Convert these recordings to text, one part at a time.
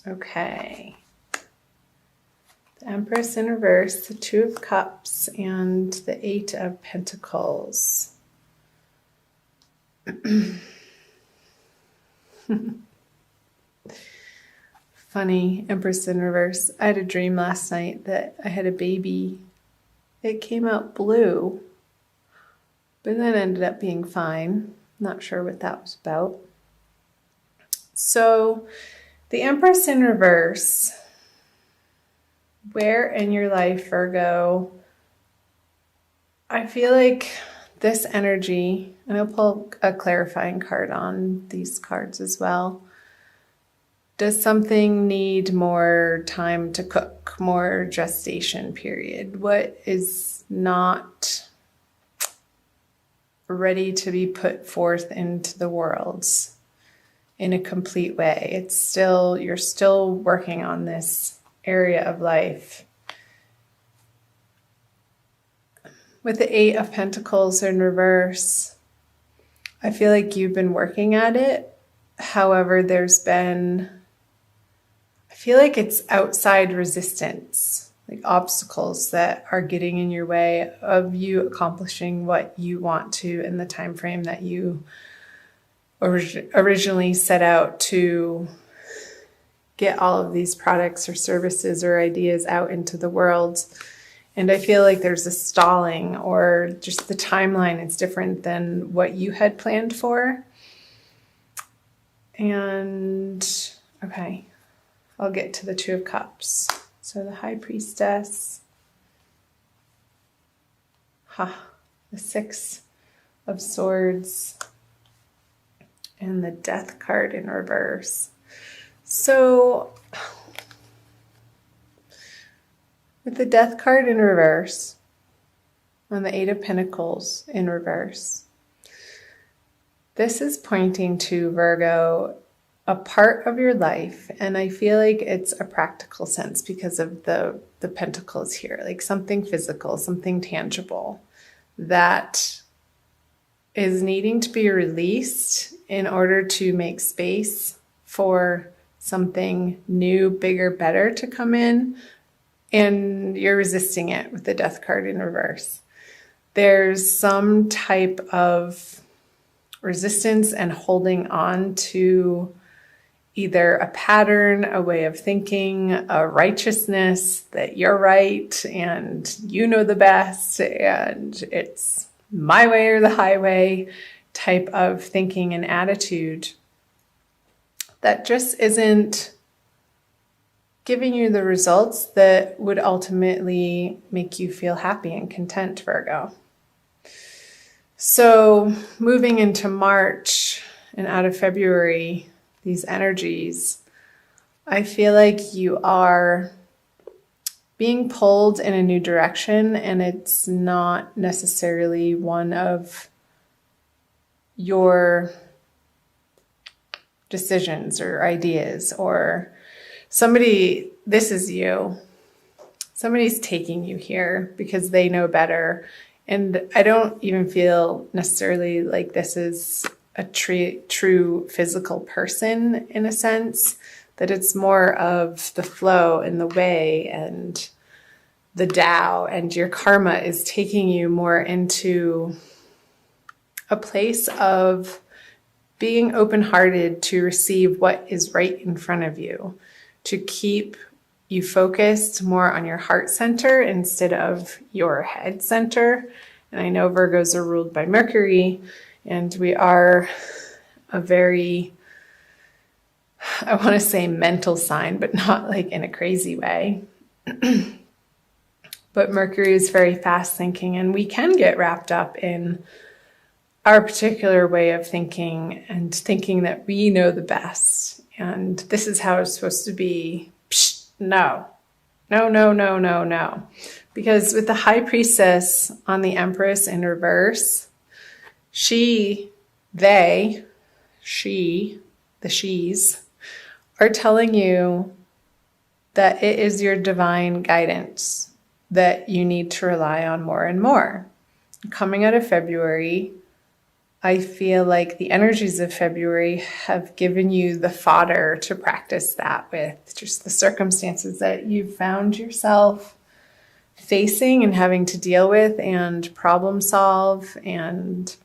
Okay. The Empress in reverse, the Two of Cups, and the Eight of Pentacles. Funny, Empress in reverse. I had a dream last night that I had a baby. It came out blue, but then ended up being fine. Not sure what that was about. So, the Empress in reverse. Where in your life, Virgo? I feel like this energy, and I'll pull a clarifying card on these cards as well. Does something need more time to cook, more gestation period? What is not ready to be put forth into the world in a complete way? It's still, you're still working on this area of life. With the Eight of Pentacles in reverse, I feel like you've been working at it. However, I feel like it's outside resistance, like obstacles that are getting in your way of you accomplishing what you want to in the time frame that you originally set out to get all of these products or services or ideas out into the world. And I feel like there's a stalling, or just the timeline is different than what you had planned for. And okay, I'll get to the Two of Cups. So the High Priestess, the Six of Swords, and the Death card in reverse. So with the Death card in reverse, on the Eight of Pentacles in reverse, this is pointing to, Virgo, a part of your life, and I feel like it's a practical sense because of the pentacles here, like something physical, something tangible that is needing to be released in order to make space for something new, bigger, better to come in, and you're resisting it with the Death card in reverse. There's some type of resistance and holding on to either a pattern, a way of thinking, a righteousness that you're right and you know the best and it's my way or the highway type of thinking and attitude that just isn't giving you the results that would ultimately make you feel happy and content, Virgo. So moving into March and out of February, these energies, I feel like you are being pulled in a new direction, and it's not necessarily one of your decisions or ideas, or somebody, this is you. Somebody's taking you here because they know better. And I don't even feel necessarily like this is a true physical person in a sense, that it's more of the flow and the way and the Tao, and your karma is taking you more into a place of being open-hearted to receive what is right in front of you, to keep you focused more on your heart center instead of your head center. And I know Virgos are ruled by Mercury, and we are a very, I want to say mental sign, but not like in a crazy way. But Mercury is very fast thinking, and we can get wrapped up in our particular way of thinking and thinking that we know the best. And this is how it's supposed to be. Psh, no. Because with the High Priestess on the Empress in reverse, the she's are telling you that it is your divine guidance that you need to rely on more and more. Coming out of February, I feel like the energies of February have given you the fodder to practice that with, just the circumstances that you've found yourself facing and having to deal with and problem solve, and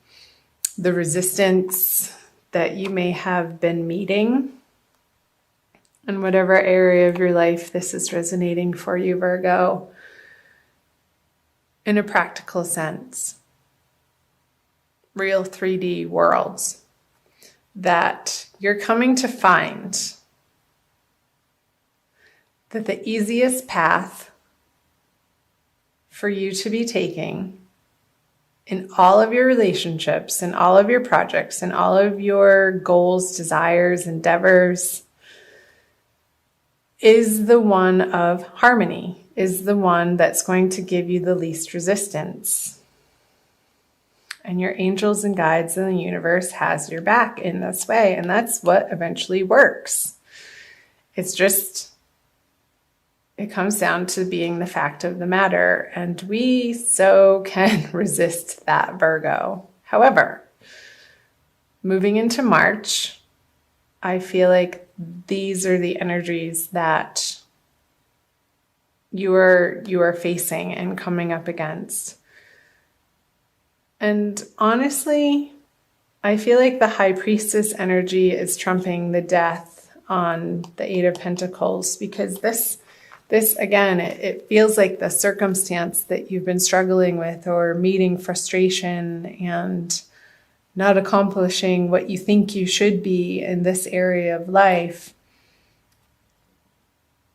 the resistance that you may have been meeting. In whatever area of your life this is resonating for you, Virgo, in a practical sense. Real 3D worlds that you're coming to find that the easiest path for you to be taking in all of your relationships, in all of your projects, in all of your goals, desires, endeavors, is the one of harmony, is the one that's going to give you the least resistance. And your angels and guides in the universe has your back in this way. And that's what eventually works. It's just, it comes down to being the fact of the matter. And we so can resist that, Virgo. However, moving into March, I feel like these are the energies that you are facing and coming up against. And honestly, I feel like the High Priestess energy is trumping the death on the Eight of Pentacles, because this again, it feels like the circumstance that you've been struggling with or meeting frustration and not accomplishing what you think you should be in this area of life.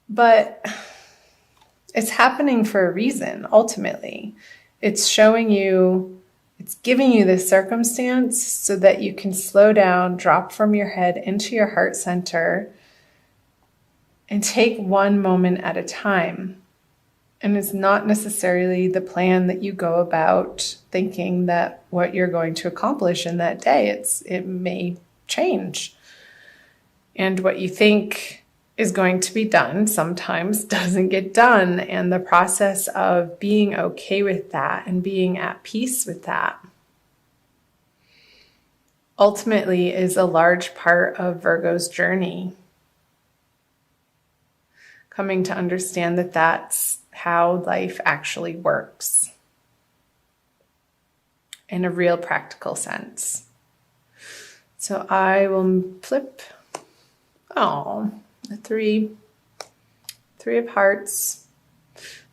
But it's happening for a reason, ultimately. It's showing you, it's giving you this circumstance so that you can slow down, drop from your head into your heart center, and take one moment at a time. And it's not necessarily the plan that you go about thinking that what you're going to accomplish in that day. It may change. And what you think is going to be done sometimes doesn't get done. And the process of being okay with that and being at peace with that ultimately is a large part of Virgo's journey. Coming to understand that that's how life actually works in a real practical sense. So I will flip, the three of hearts,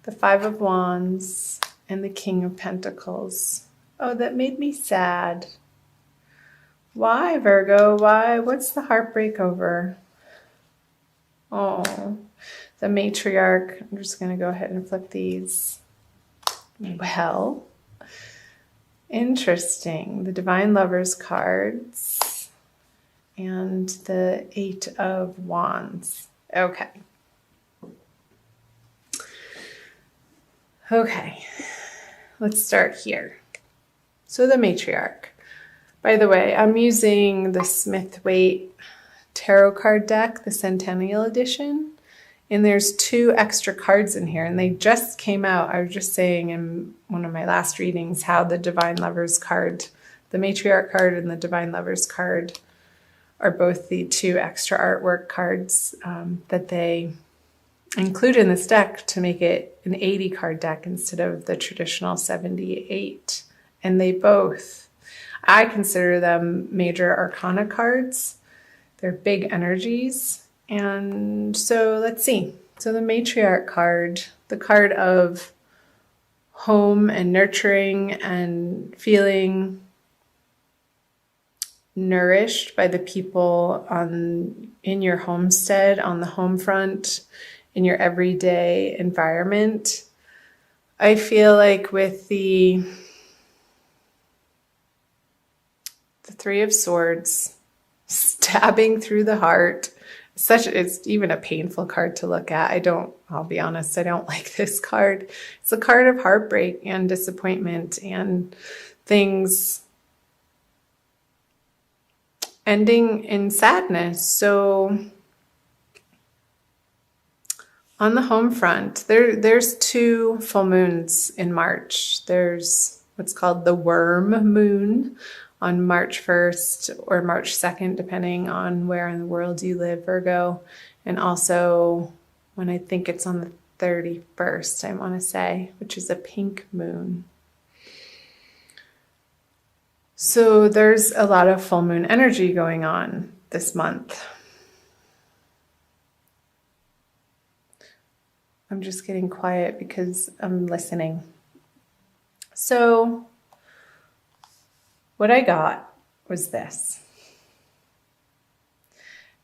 the 5 of wands, and the King of Pentacles. Oh, that made me sad. Why, Virgo? Why? What's the heartbreak over? Oh, the matriarch. I'm just going to go ahead and flip these. Well, interesting. The Divine Lovers cards and the 8 of wands. Okay. Okay. Let's start here. So the matriarch. By the way, I'm using the Smith-Waite tarot card deck, the Centennial Edition. And there's 2 extra cards in here, and they just came out. I was just saying in one of my last readings how the Divine Lovers card, the Matriarch card and the Divine Lovers card, are both the 2 extra artwork cards that they include in this deck to make it an 80 card deck instead of the traditional 78. And they both, I consider them major arcana cards. They're big energies. And so let's see. So the matriarch card, the card of home and nurturing and feeling nourished by the people in your homestead, on the home front, in your everyday environment. I feel like with the 3 of Swords stabbing through the heart, it's even a painful card to look at. I'll be honest, I don't like this card. It's a card of heartbreak and disappointment and things ending in sadness. So on the home front, there's 2 full moons in March. There's what's called the worm moon on March 1st or March 2nd, depending on where in the world you live, Virgo. And also when I think it's on the 31st, I want to say, which is a pink moon. So there's a lot of full moon energy going on this month. I'm just getting quiet because I'm listening. So what I got was this.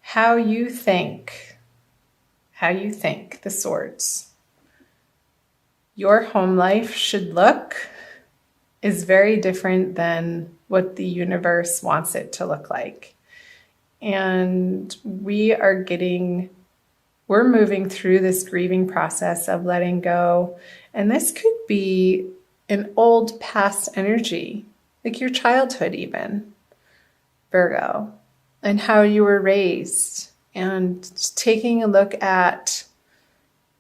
How you think, the swords, your home life should look is very different than what the universe wants it to look like. And we're moving through this grieving process of letting go. And this could be an old past energy, like your childhood even, Virgo, and how you were raised, and taking a look at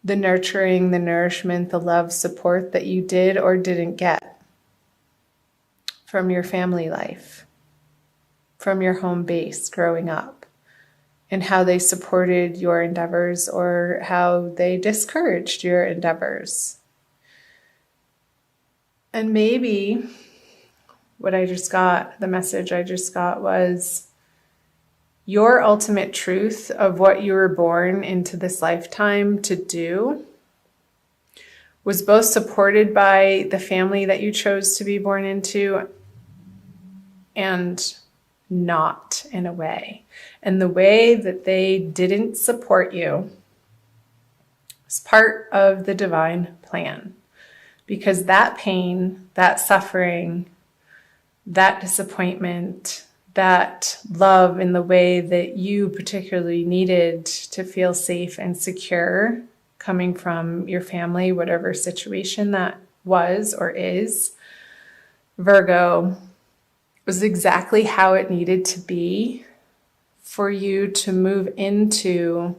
the nurturing, the nourishment, the love, support that you did or didn't get from your family life, from your home base growing up, and how they supported your endeavors or how they discouraged your endeavors. And maybe the message I just got was your ultimate truth of what you were born into this lifetime to do was both supported by the family that you chose to be born into and not, in a way. And the way that they didn't support you is part of the divine plan. Because that pain, that suffering, that disappointment, that love in the way that you particularly needed to feel safe and secure coming from your family, whatever situation that was or is, Virgo, was exactly how it needed to be for you to move into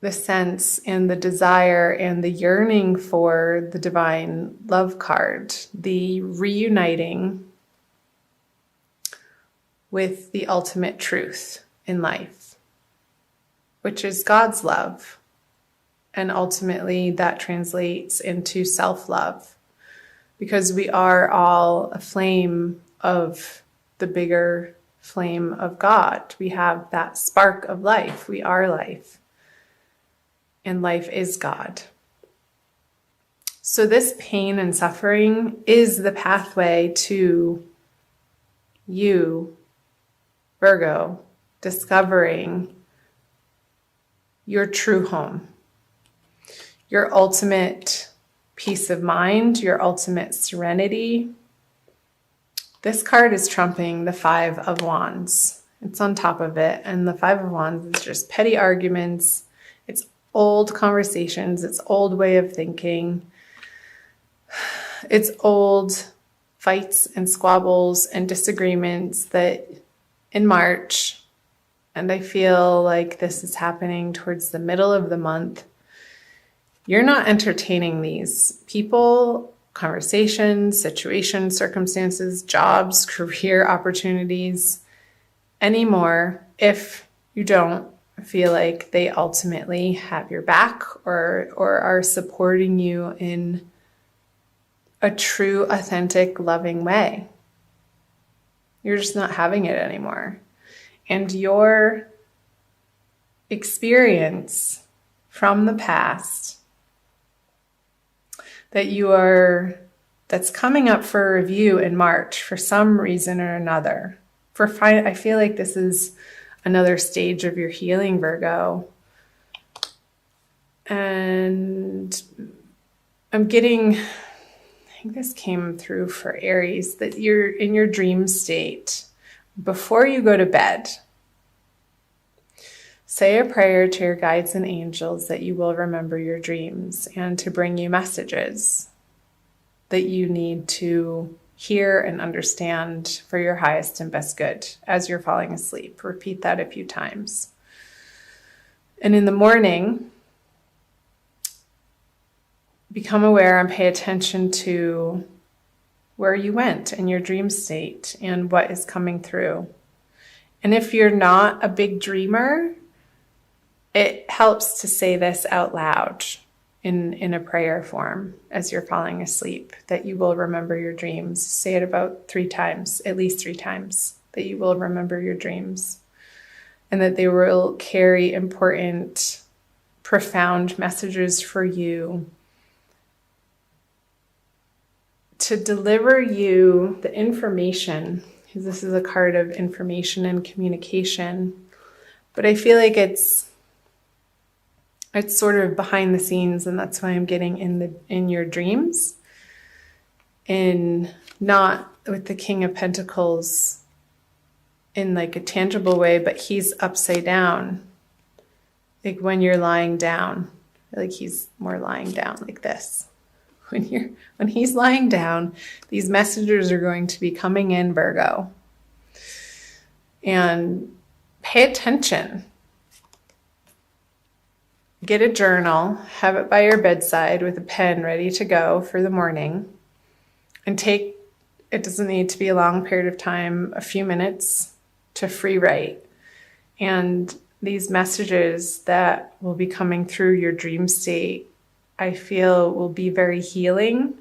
the sense and the desire and the yearning for the divine love card, the reuniting with the ultimate truth in life, which is God's love. And ultimately that translates into self-love, because we are all a flame of the bigger flame of God. We have that spark of life. We are life. And life is God. So this pain and suffering is the pathway to you, Virgo, discovering your true home, your ultimate peace of mind, your ultimate serenity. This card is trumping the Five of Wands. It's on top of it. And the Five of Wands is just petty arguments. It's old conversations. It's old way of thinking. It's old fights and squabbles and disagreements that in March, and I feel like this is happening towards the middle of the month, you're not entertaining these people, conversations, situations, circumstances, jobs, career opportunities anymore if you don't feel like they ultimately have your back or are supporting you in a true, authentic, loving way. You're just not having it anymore. And your experience from the past that's coming up for review in March for some reason or another. I feel like this is another stage of your healing, Virgo. And I think this came through for Aries, that you're in your dream state. Before you go to bed, say a prayer to your guides and angels that you will remember your dreams and to bring you messages that you need to hear and understand for your highest and best good as you're falling asleep. Repeat that a few times. And in the morning, become aware and pay attention to where you went in your dream state and what is coming through. And if you're not a big dreamer, it helps to say this out loud in a prayer form as you're falling asleep, that you will remember your dreams. Say it about 3 times, at least 3 times, that you will remember your dreams and that they will carry important, profound messages for you to deliver you the information, because this is a card of information and communication. But I feel like it's sort of behind the scenes, and that's why I'm getting in your dreams, and not with the King of Pentacles in like a tangible way, but he's upside down. Like when you're lying down, like he's more lying down like this. When he's lying down, these messages are going to be coming in, Virgo. And pay attention. Get a journal, have it by your bedside with a pen ready to go for the morning. And it doesn't need to be a long period of time, a few minutes to free write. And these messages that will be coming through your dream state, I feel, will be very healing.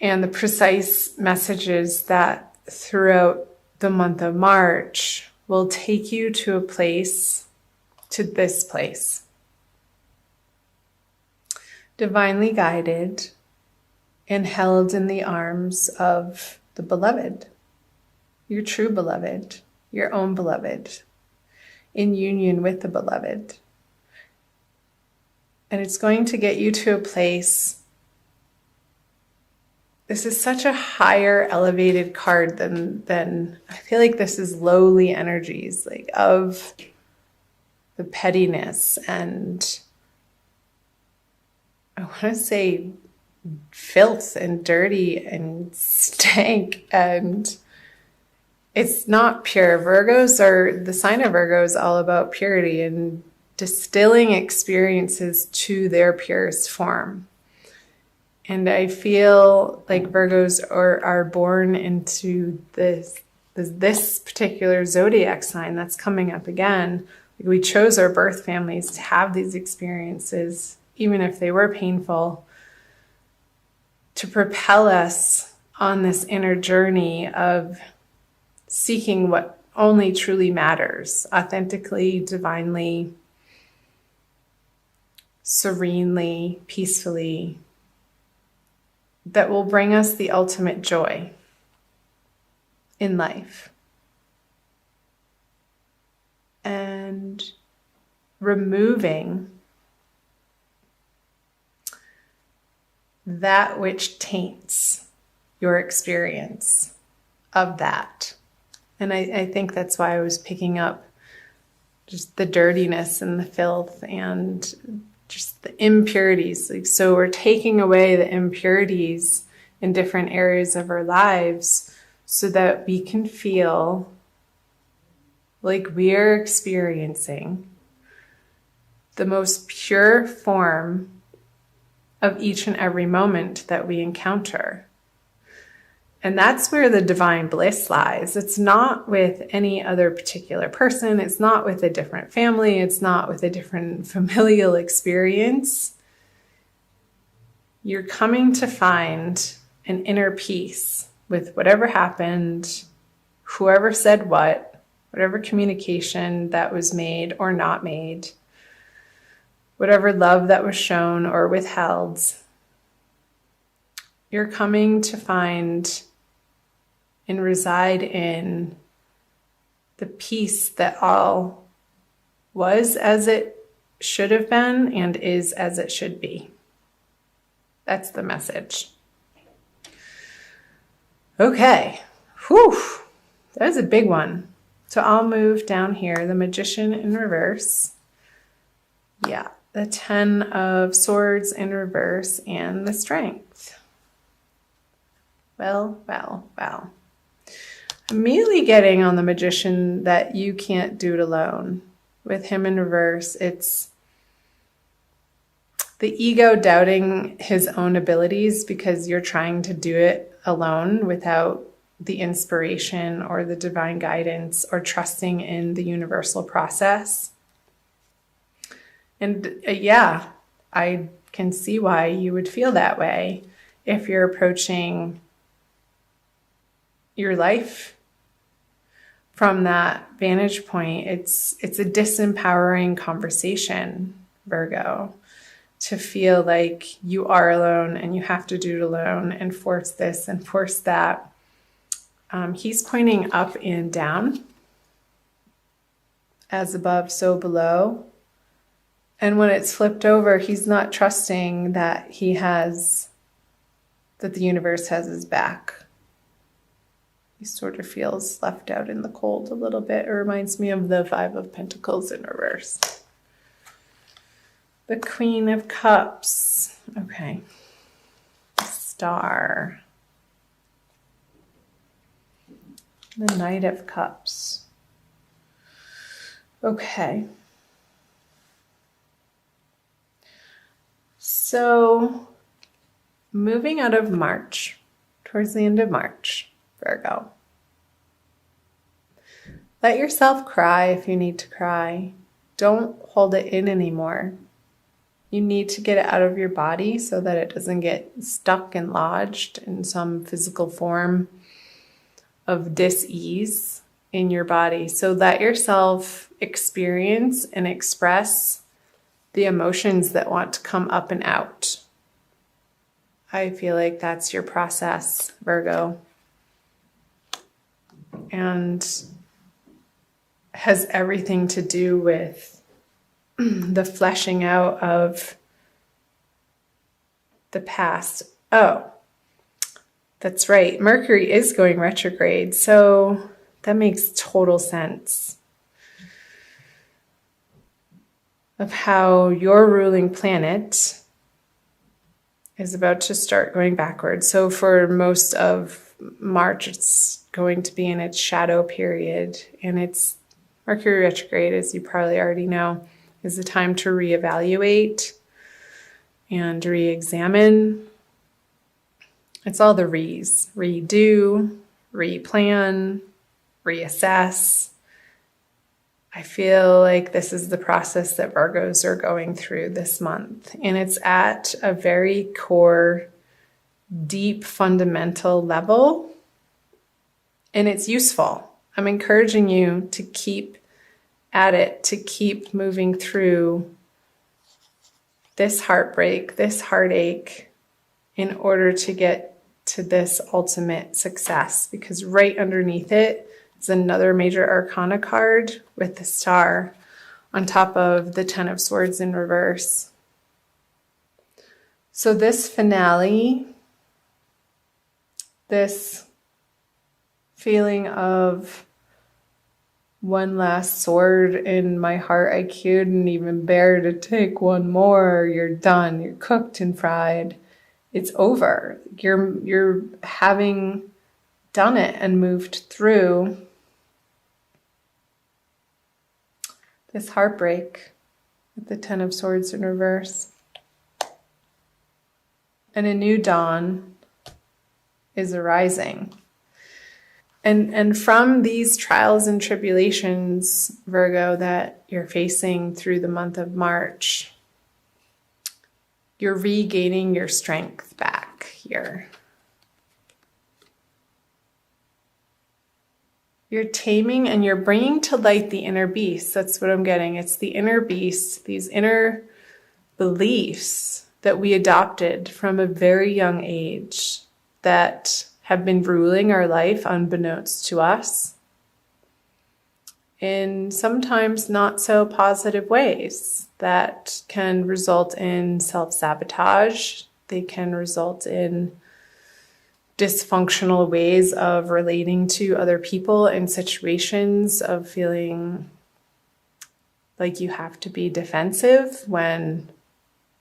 And the precise messages that throughout the month of March will take you to this place. Divinely guided and held in the arms of the beloved, your true beloved, your own beloved, in union with the beloved. And it's going to get you to a place. This is such a higher elevated card than I feel like this is lowly energies, like of the pettiness and I want to say filth and dirty and stank, and it's not pure. The sign of Virgo is all about purity and distilling experiences to their purest form. And I feel like Virgos are born into this particular zodiac sign that's coming up again. We chose our birth families to have these experiences, even if they were painful, to propel us on this inner journey of seeking what only truly matters, authentically, divinely, serenely, peacefully, that will bring us the ultimate joy in life. And removing that which taints your experience of that. And I think that's why I was picking up just the dirtiness and the filth and just the impurities. Like, so we're taking away the impurities in different areas of our lives so that we can feel like we are experiencing the most pure form of each and every moment that we encounter. And that's where the divine bliss lies. It's not with any other particular person. It's not with a different family. It's not with a different familial experience. You're coming to find an inner peace with whatever happened, whoever said what, whatever communication that was made or not made, whatever love that was shown or withheld. You're coming to find and reside in the peace that all was as it should have been and is as it should be. That's the message. Okay. Whew. That was a big one. So I'll move down here, the Magician in reverse. Yeah, the 10 of Swords in reverse and the Strength. Well. Immediately getting on the Magician that you can't do it alone. With him in reverse, it's the ego doubting his own abilities because you're trying to do it alone without the inspiration or the divine guidance or trusting in the universal process. And yeah, I can see why you would feel that way if you're approaching your life from that vantage point. It's a disempowering conversation, Virgo, to feel like you are alone and you have to do it alone and force this and force that. He's pointing up and down, as above, so below. And when it's flipped over, he's not trusting that that the universe has his back. He sort of feels left out in the cold a little bit. It reminds me of the Five of Pentacles in reverse. The Queen of Cups. Okay. Star. The Knight of Cups. Okay. So, moving out of March, towards the end of March, Virgo. Let yourself cry if you need to cry. Don't hold it in anymore. You need to get it out of your body so that it doesn't get stuck and lodged in some physical form of dis-ease in your body. So let yourself experience and express the emotions that want to come up and out. I feel like that's your process, Virgo. And has everything to do with the fleshing out of the past. Oh, that's right. Mercury is going retrograde, so that makes total sense of how your ruling planet is about to start going backwards. So for most of March, it's going to be in its shadow period, and it's Mercury retrograde, as you probably already know, is the time to reevaluate and re-examine. It's all the re's. Redo, replan, reassess. I feel like this is the process that Virgos are going through this month. And it's at a very core, deep, fundamental level. And it's useful. I'm encouraging you to keep at it, to keep moving through this heartbreak, this heartache, in order to get to this ultimate success. Because right underneath it is another major arcana card with the star on top of the Ten of Swords in reverse. So this finale, this feeling of one last sword in my heart, I couldn't even bear to take one more. You're done. You're cooked and fried. It's over. You're having done it and moved through this heartbreak with the Ten of Swords in reverse. And a new dawn is arising. And from these trials and tribulations, Virgo, that you're facing through the month of March, you're regaining your strength back here. You're taming and you're bringing to light the inner beast. That's what I'm getting. It's the inner beast, these inner beliefs that we adopted from a very young age that have been ruling our life unbeknownst to us in sometimes not so positive ways that can result in self-sabotage. They can result in dysfunctional ways of relating to other people in situations, of feeling like you have to be defensive when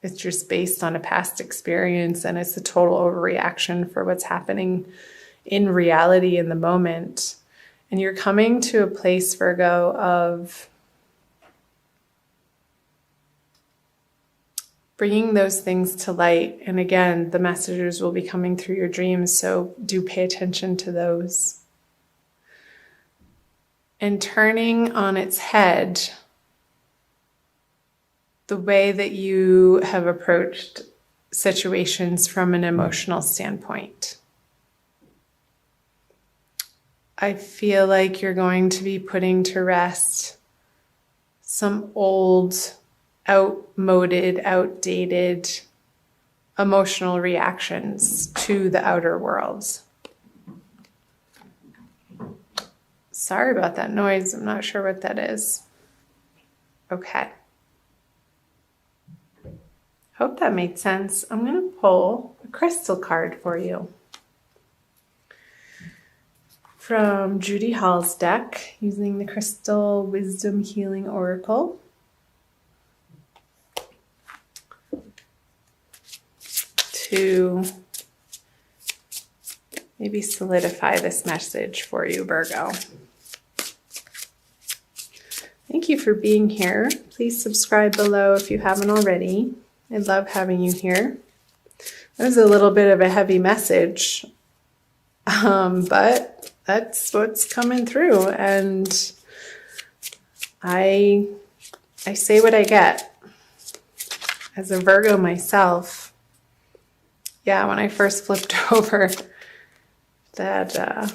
it's just based on a past experience and it's a total overreaction for what's happening in reality in the moment. And you're coming to a place, Virgo, of bringing those things to light. And again, the messages will be coming through your dreams, so do pay attention to those. And turning on its head the way that you have approached situations from an emotional standpoint. I feel like you're going to be putting to rest some old, outmoded, outdated emotional reactions to the outer world. Sorry about that noise. I'm not sure what that is. Okay. Hope that made sense. I'm going to pull a crystal card for you from Judy Hall's deck using the Crystal Wisdom Healing Oracle. To maybe solidify this message for you, Virgo. Thank you for being here. Please subscribe below if you haven't already. I love having you here. That was a little bit of a heavy message, but that's what's coming through, and I say what I get. As a Virgo myself, yeah, when I first flipped over that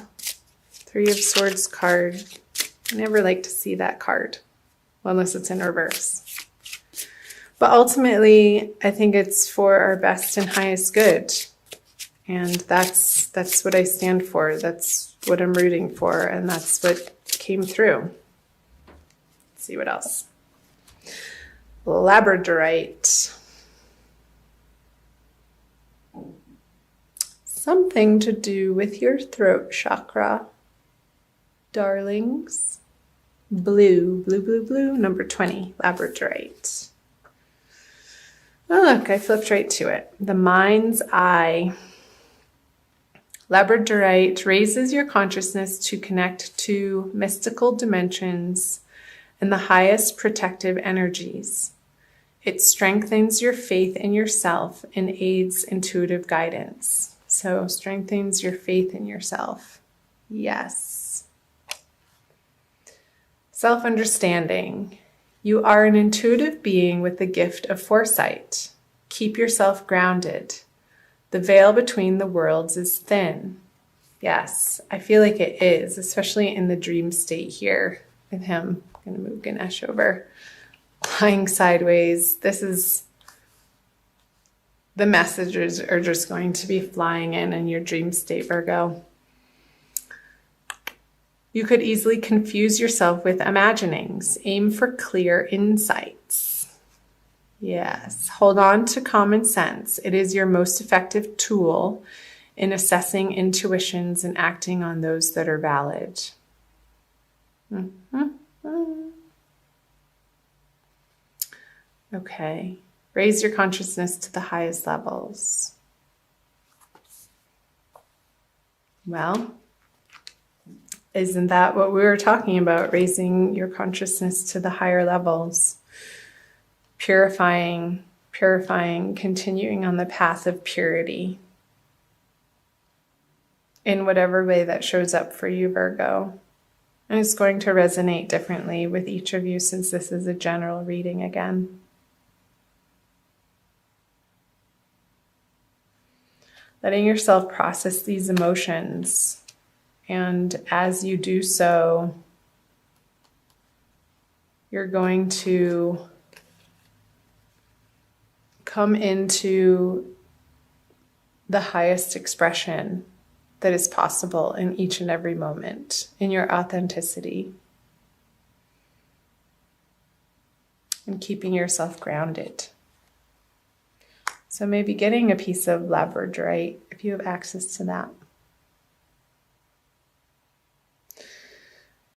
Three of Swords card, I never like to see that card, well, unless it's in reverse. But ultimately, I think it's for our best and highest good. And that's what I stand for. That's what I'm rooting for. And that's what came through. Let's see what else. Labradorite. Something to do with your throat chakra. Darlings. Blue, blue, blue, blue. Number 20, labradorite. Oh, look, I flipped right to it. The mind's eye. Labradorite raises your consciousness to connect to mystical dimensions and the highest protective energies. It strengthens your faith in yourself and aids intuitive guidance. So, strengthens your faith in yourself. Yes. Self-understanding. You are an intuitive being with the gift of foresight. Keep yourself grounded. The veil between the worlds is thin. Yes, I feel like it is, especially in the dream state here with him. I'm going to move Ganesh over. Lying sideways. This is, the messages are just going to be flying in your dream state, Virgo. You could easily confuse yourself with imaginings. Aim for clear insights. Yes, hold on to common sense. It is your most effective tool in assessing intuitions and acting on those that are valid. Okay, raise your consciousness to the highest levels. Well, isn't that what we were talking about? Raising your consciousness to the higher levels. Purifying, continuing on the path of purity. In whatever way that shows up for you, Virgo. And it's going to resonate differently with each of you since this is a general reading again. Letting yourself process these emotions. And as you do so, you're going to come into the highest expression that is possible in each and every moment, in your authenticity. And keeping yourself grounded. So maybe getting a piece of labradorite if you have access to that.